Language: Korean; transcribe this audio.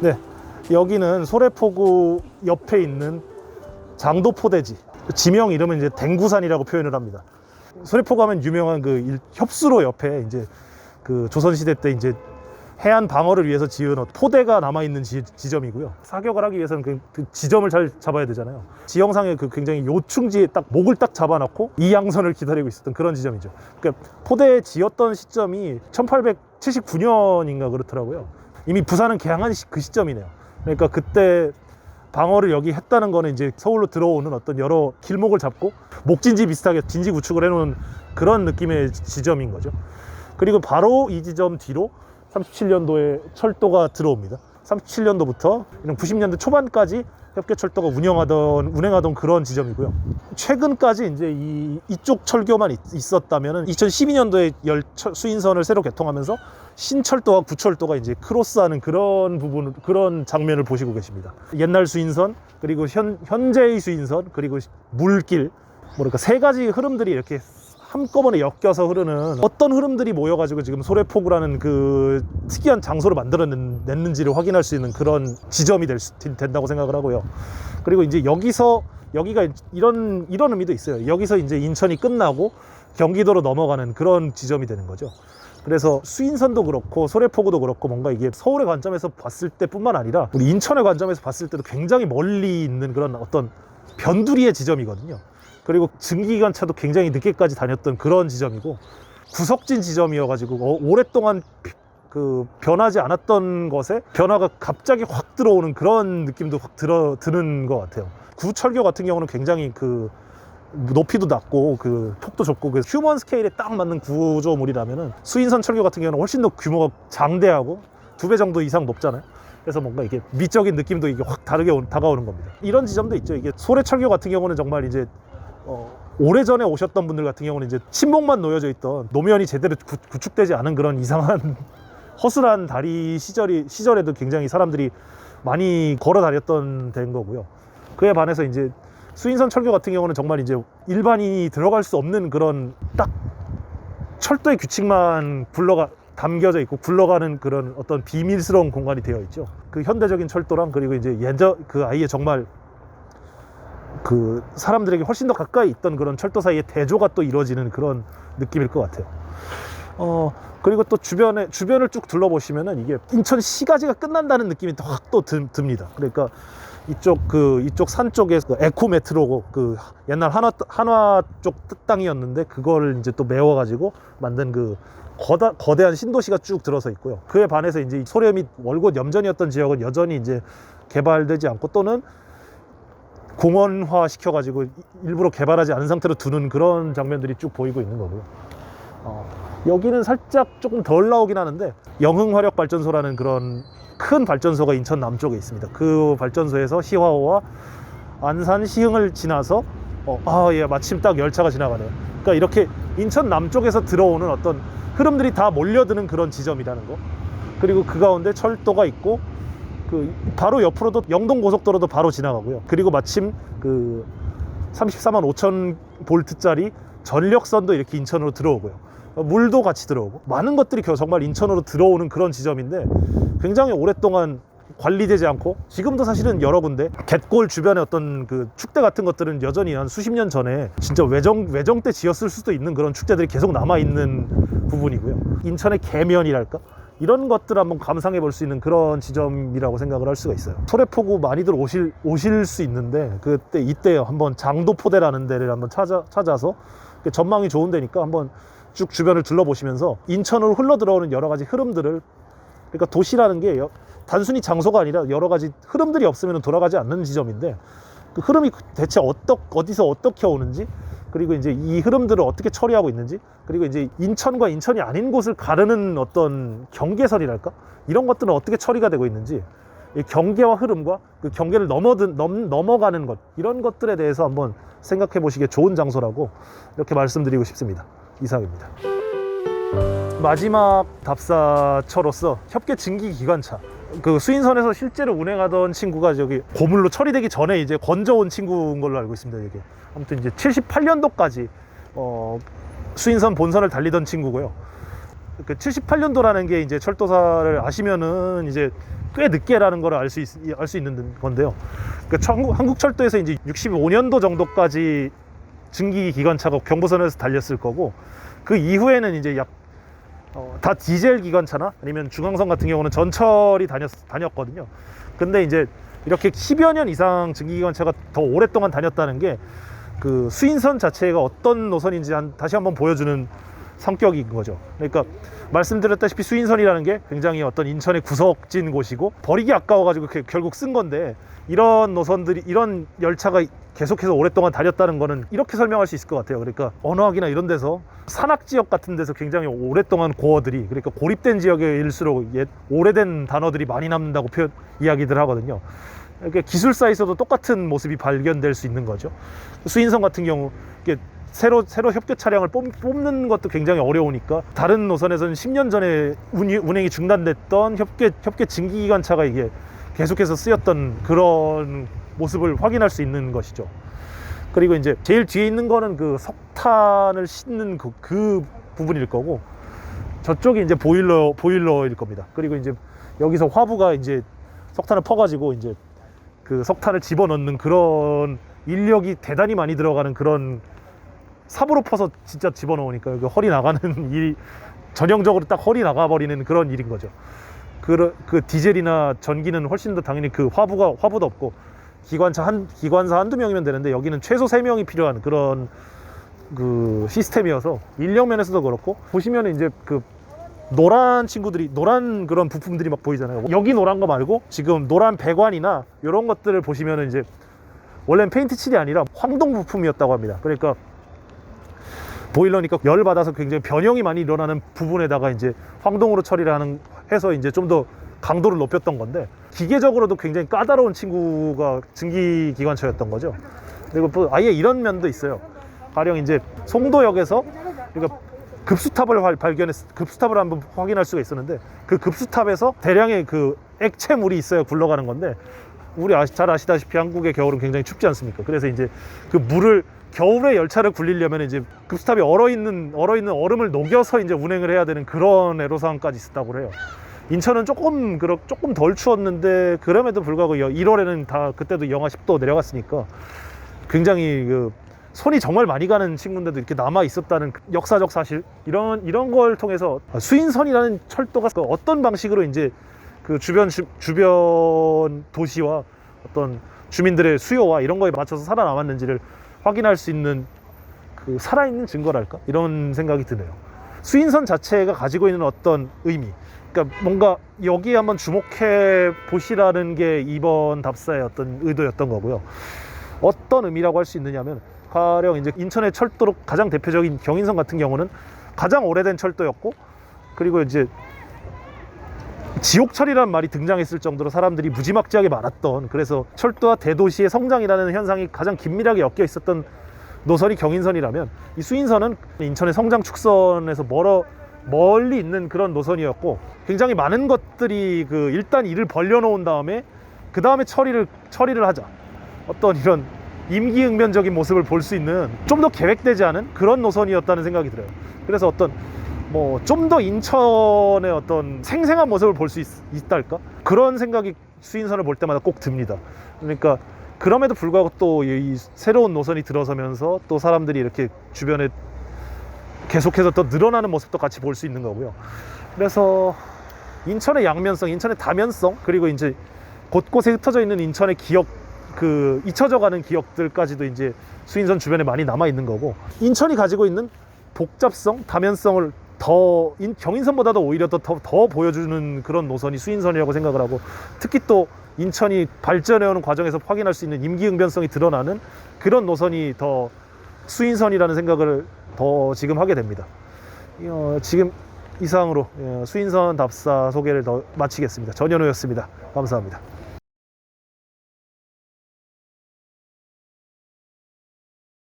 네, 여기는 소래포구 옆에 있는 장도포대지, 지명 이름은 이제 댕구산이라고 표현을 합니다. 소래포구 하면 유명한 그 협수로 옆에 이제 그 조선시대 때 이제 해안 방어를 위해서 지은 포대가 남아있는 지점이고요. 사격을 하기 위해서는 그 지점을 잘 잡아야 되잖아요. 지형상의 그 굉장히 요충지에 딱 목을 딱 잡아놓고 이양선을 기다리고 있었던 그런 지점이죠. 그러니까 포대 지었던 시점이 1879년인가 그렇더라고요. 이미 부산은 개항한 그 시점이네요. 그러니까 그때 방어를 여기 했다는 거는 이제 서울로 들어오는 어떤 여러 길목을 잡고 목진지 비슷하게 진지 구축을 해놓은 그런 느낌의 지점인 거죠. 그리고 바로 이 지점 뒤로 37년도에 철도가 들어옵니다. 37년도부터 90년대 초반까지 협계철도가 운행하던 그런 지점이고요. 최근까지 이제 이쪽 철교만 있었다면은 2012년도에 수인선을 새로 개통하면서 신철도와 구철도가 이제 크로스하는 그런 장면을 보시고 계십니다. 옛날 수인선, 그리고 현재의 수인선, 그리고 물길, 뭐랄까 세 가지 흐름들이 이렇게 한꺼번에 엮여서 흐르는 어떤 흐름들이 모여가지고 지금 소래포구라는 그 특이한 장소를 만들어냈는지를 확인할 수 있는 그런 지점이 된다고 생각을 하고요. 그리고 이제 여기가 이런 의미도 있어요. 여기서 이제 인천이 끝나고 경기도로 넘어가는 그런 지점이 되는 거죠. 그래서 수인선도 그렇고 소래포구도 그렇고 뭔가 이게 서울의 관점에서 봤을 때뿐만 아니라 우리 인천의 관점에서 봤을 때도 굉장히 멀리 있는 그런 어떤 변두리의 지점이거든요. 그리고 증기기관차도 굉장히 늦게까지 다녔던 그런 지점이고 구석진 지점이어가지고 오랫동안 그 변하지 않았던 것에 변화가 갑자기 확 들어오는 그런 느낌도 확 드는 것 같아요. 구철교 같은 경우는 굉장히 그 높이도 낮고 그 폭도 좁고 그 휴먼 스케일에 딱 맞는 구조물이라면은 수인선 철교 같은 경우는 훨씬 더 규모가 장대하고 2배 정도 이상 높잖아요. 그래서 뭔가 이게 미적인 느낌도 이게 확 다르게 다가오는 겁니다. 이런 지점도 있죠. 이게 소래철교 같은 경우는 정말 이제 오래전에 오셨던 분들 같은 경우는 이제 침목만 놓여져 있던 노면이 제대로 구축되지 않은 그런 이상한 허술한 다리 시절에도 굉장히 사람들이 많이 걸어 다녔던 데인 거고요. 그에 반해서 이제 수인선 철교 같은 경우는 정말 이제 일반인이 들어갈 수 없는 그런 딱 철도의 규칙만 담겨져 있고 굴러가는 그런 어떤 비밀스러운 공간이 되어 있죠. 그 현대적인 철도랑 그리고 이제 그 아예 정말 그 사람들에게 훨씬 더 가까이 있던 그런 철도 사이에 대조가 또 이루어지는 그런 느낌일 것 같아요. 그리고 또 주변을 쭉 둘러보시면은 이게 인천시가지가 끝난다는 느낌이 확 또 듭니다. 그러니까 이쪽 산 쪽에 그 에코메트로고 그 옛날 한화 쪽 땅이었는데 그걸 이제 또 메워가지고 만든 그 거대한 신도시가 쭉 들어서 있고요. 그에 반해서 이제 소래 및 월곶 염전이었던 지역은 여전히 이제 개발되지 않고 또는 공원화 시켜가지고 일부러 개발하지 않은 상태로 두는 그런 장면들이 쭉 보이고 있는 거고요. 여기는 살짝 조금 덜 나오긴 하는데 영흥화력발전소라는 그런 큰 발전소가 인천 남쪽에 있습니다. 그 발전소에서 시화호와 안산 시흥을 지나서 예, 마침 딱 열차가 지나가네요. 그러니까 이렇게 인천 남쪽에서 들어오는 어떤 흐름들이 다 몰려드는 그런 지점이라는 거. 그리고 그 가운데 철도가 있고 그 바로 옆으로도 영동고속도로도 바로 지나가고요. 그리고 마침 그 34만 5천 볼트짜리 전력선도 이렇게 인천으로 들어오고요. 물도 같이 들어오고 많은 것들이 정말 인천으로 들어오는 그런 지점인데 굉장히 오랫동안 관리되지 않고 지금도 사실은 여러 군데 갯골 주변에 어떤 그 축대 같은 것들은 여전히 한 수십 년 전에 진짜 외정 때 지었을 수도 있는 그런 축대들이 계속 남아있는 부분이고요. 인천의 계면이랄까? 이런 것들을 한번 감상해 볼 수 있는 그런 지점이라고 생각을 할 수가 있어요. 소래포구 많이들 오실 수 있는데 이때 한번 장도포대라는 데를 한번 찾아서 전망이 좋은 데니까 한번 쭉 주변을 둘러보시면서 인천으로 흘러 들어오는 여러 가지 흐름들을, 그러니까 도시라는 게 단순히 장소가 아니라 여러 가지 흐름들이 없으면 돌아가지 않는 지점인데 그 흐름이 대체 어디서 어떻게 오는지, 그리고 이제 이 흐름들을 어떻게 처리하고 있는지, 그리고 이제 인천과 인천이 아닌 곳을 가르는 어떤 경계선이랄까? 이런 것들은 어떻게 처리가 되고 있는지, 이 경계와 흐름과 그 경계를 넘어가는 것, 이런 것들에 대해서 한번 생각해 보시기에 좋은 장소라고 이렇게 말씀드리고 싶습니다. 이상입니다. 마지막 답사처로서 협계 증기 기관차, 그 수인선에서 실제로 운행하던 친구가 저기 고물로 처리되기 전에 이제 건져온 친구인 걸로 알고 있습니다. 이게 아무튼 이제 78년도까지 수인선 본선을 달리던 친구고요. 그 78년도라는 게 이제 철도사를 아시면은 이제 꽤 늦게라는 걸 알 수 있는 건데요. 그러니까 한국철도에서 이제 65년도 정도까지 증기 기관차가 경부선에서 달렸을 거고, 그 이후에는 이제 다 디젤 기관차나 아니면 중앙선 같은 경우는 전철이 다녔거든요. 근데 이제 이렇게 10여 년 이상 증기 기관차가 더 오랫동안 다녔다는 게 그 수인선 자체가 어떤 노선인지 다시 한번 보여주는 성격인 거죠. 그러니까 말씀드렸다시피 수인선이라는 게 굉장히 어떤 인천의 구석진 곳이고 버리기 아까워가지고 결국 쓴 건데, 이런 노선들이, 이런 열차가 계속해서 오랫동안 다녔다는 거는 이렇게 설명할 수 있을 것 같아요. 그러니까 언어학이나 이런 데서 산악지역 같은 데서 굉장히 오랫동안 고어들이, 그러니까 고립된 지역일수록 오래된 단어들이 많이 남는다고 이야기들 하거든요. 그러니까 기술사에서도 똑같은 모습이 발견될 수 있는 거죠. 수인선 같은 경우 새로 협교 차량을 뽑는 것도 굉장히 어려우니까, 다른 노선에서는 10년 전에 운행이 중단됐던 협계 증기기관차가 이게 계속해서 쓰였던 그런 모습을 확인할 수 있는 것이죠. 그리고 이제 제일 뒤에 있는 거는 그 석탄을 싣는 그 부분일 거고, 저쪽이 이제 보일러일 겁니다. 그리고 이제 여기서 화부가 이제 석탄을 퍼가지고 이제 그 석탄을 집어넣는 그런 인력이 대단히 많이 들어가는 그런, 삽으로 퍼서 진짜 집어넣으니까 그 허리 나가는 일이 전형적으로 딱 허리 나가버리는 그런 일인 거죠. 그 디젤이나 전기는 훨씬 더 당연히 그 화부도 없고 기관사 한두 명이면 되는데, 여기는 최소 3명이 필요한 그런 그 시스템이어서 인력 면에서도 그렇고, 보시면 이제 그 노란 그런 부품들이 막 보이잖아요. 여기 노란 거 말고 지금 노란 배관이나 이런 것들을 보시면은 이제 원래는 페인트 칠이 아니라 황동 부품이었다고 합니다. 그러니까 보일러니까 열 받아서 굉장히 변형이 많이 일어나는 부분에다가 이제 황동으로 처리를 해서 이제 좀 더 강도를 높였던 건데, 기계적으로도 굉장히 까다로운 친구가 증기기관차였던 거죠. 그리고 또 아예 이런 면도 있어요. 가령 이제 송도역에서, 그러니까 급수탑을 한번 확인할 수가 있었는데, 그 급수탑에서 대량의 그 액체물이 있어야 굴러가는 건데, 우리 잘 아시다시피 한국의 겨울은 굉장히 춥지 않습니까? 그래서 이제 그 물을, 겨울에 열차를 굴리려면 이제 급수탑이 얼어있는 얼음을 녹여서 이제 운행을 해야 되는 그런 애로사항까지 있었다고 해요. 인천은 조금 덜 추웠는데, 그럼에도 불구하고 1월에는 그때도 영하 10도 내려갔으니까 굉장히 손이 정말 많이 가는 친구인데도 이렇게 남아 있었다는 역사적 사실, 이런 걸 통해서 수인선이라는 철도가 어떤 방식으로 이제 그 주변 도시와 어떤 주민들의 수요와 이런 거에 맞춰서 살아남았는지를 확인할 수 있는 그 살아있는 증거랄까, 이런 생각이 드네요. 수인선 자체가 가지고 있는 어떤 의미, 그러니까 뭔가 여기에 한번 주목해 보시라는 게 이번 답사의 어떤 의도였던 거고요. 어떤 의미라고 할 수 있느냐면, 가령 이제 인천의 철도로 가장 대표적인 경인선 같은 경우는 가장 오래된 철도였고, 그리고 이제 지옥철이라는 말이 등장했을 정도로 사람들이 무지막지하게 많았던, 그래서 철도와 대도시의 성장이라는 현상이 가장 긴밀하게 엮여 있었던 노선이 경인선이라면, 이 수인선은 인천의 성장 축선에서 멀리 있는 그런 노선이었고, 굉장히 많은 것들이 일단 일을 벌려놓은 다음에 그 다음에 처리를 하자, 어떤 이런 임기응변적인 모습을 볼 수 있는 좀 더 계획되지 않은 그런 노선이었다는 생각이 들어요. 그래서 어떤 좀 더 인천의 어떤 생생한 모습을 볼 수 있달까? 그런 생각이 수인선을 볼 때마다 꼭 듭니다. 그러니까 그럼에도 불구하고 또 이 새로운 노선이 들어서면서 또 사람들이 이렇게 주변에 계속해서 또 늘어나는 모습도 같이 볼 수 있는 거고요. 그래서 인천의 양면성, 인천의 다면성, 그리고 이제 곳곳에 흩어져 있는 인천의 기억, 잊혀져가는 기억들까지도 이제 수인선 주변에 많이 남아 있는 거고, 인천이 가지고 있는 복잡성, 다면성을 경인선보다도 오히려 더 보여주는 그런 노선이 수인선이라고 생각을 하고, 특히 또 인천이 발전해오는 과정에서 확인할 수 있는 임기응변성이 드러나는 그런 노선이 더 수인선이라는 생각을 더 지금 하게 됩니다. 지금 이상으로 수인선 답사 소개를 더 마치겠습니다. 전현우였습니다. 감사합니다.